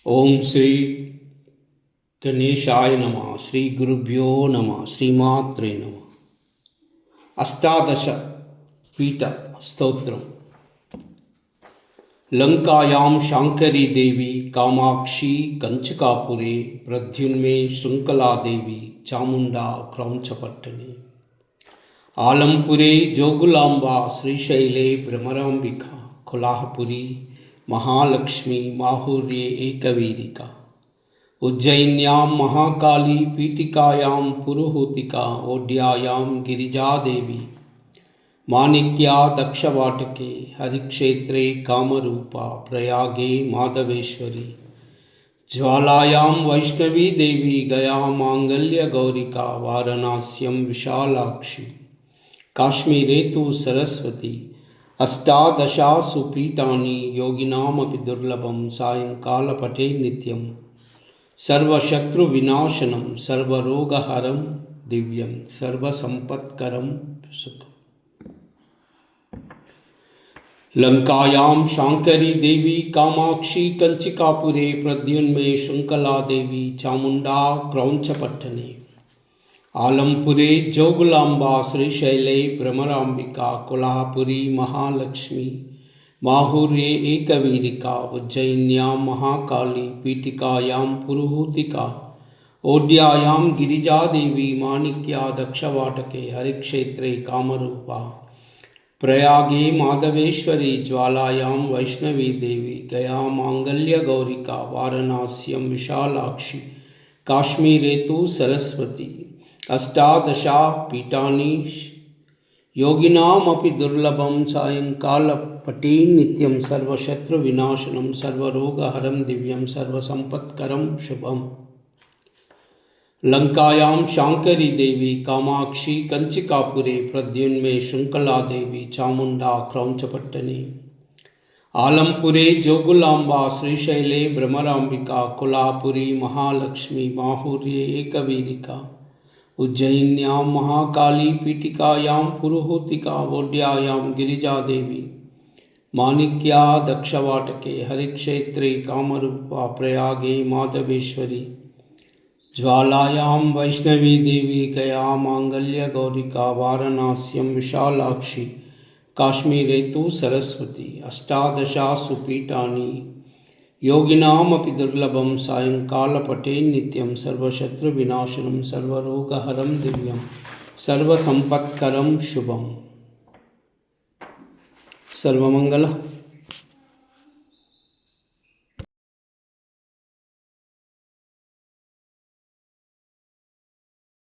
ओम श्री गणेशाय नमः। श्री गुरुभ्यो नमः। श्रीमात्रे नमः। अष्टादश पीठ स्तोत्रम्। लंकायां शांकरी देवी कामाक्षी कंचकापुरे प्रद्युन्मे शृंखला देवी चामुंडा क्रौंचपट्टने आलंपुरे जोगुलांबा श्रीशैले भ्रमरांबिका कोल्हापुरी महालक्ष्मी माहुर्ये एकवीरिका उज्जयिन्यां महाकाली पीठिकायां पुरुहूतिका ओड्यायां गिरिजादेवी माणिक्या दक्षवाटके हरिक्षेत्रे कामरूपा प्रयागे माधवेश्वरी ज्वालायां वैष्णवी देवी गया मांगल्य गौरिका वाराणस्यां विशालाक्षी काश्मीरे तु सरस्वती अष्टादशासु पीठानि योगिनामपि दुर्लभं सायंकालपठे नित्यं सर्वशत्रुविनाशनं सर्वरोगहरं दिव्यं सर्वसंपत्करं सुखम्। लंकायां शांकरी देवी कामाक्षी कंचिकापुरे प्रद्युन्मे शृंखला देवी चामुंडा क्रौंचपट्टने आलंपुरे जोगुलांबा श्रीशैले भ्रमरांबिका कोल्हापुरी महालक्ष्मी माहुर्ये एकवीरिका उज्जयिन्यां महाकाली पीठिकायां पुरुहूतिका ओड्यायां गिरिजादेवी माणिक्या दक्षवाटके हरिक्षेत्रे कामरूपा प्रयागे माधवेश्वरी ज्वालायां वैष्णवी देवी गया मांगल्य गौरिका वाराणस्यां विशालाक्षी काश्मीरे तु सरस्वती अष्टादशा पीठानि योगिनामपि दुर्लभं सायंकालपठे नित्यं सर्वशत्रुविनाशनं सर्वरोगहरं दिव्यं सर्वसंपत्करं शुभम्। लंकायां शांकरी देवी कामाक्षी कंचिकापुरे प्रद्युन्मे शृंखला देवी चामुंडा क्रौंचपट्टने आलंपुरे जोगुलांबा श्रीशैले भ्रमरांबिका कोल्हापुरी महालक्ष्मी माहुर्ये एकवीरिका उज्जयिन्यां महाकाली पीठिकायां पुरुहूतिका ओड्यायां गिरिजादेवी माणिक्या दक्षवाटके हरिक्षेत्रे कामरूपा प्रयागे माधवेश्वरी ज्वालायां वैष्णवी देवी गया मांगल्य गौरिका वाराणस्यां विशालाक्षी काश्मीरे तु सरस्वती अष्टादशासु पीठानि योगिनामपि दुर्लभं सायंकालपठे नित्यं सर्वशत्रुविनाशनं सर्वरोगहरं दिव्यं सर्वसंपत्करं शुभम्। सर्वमंगल।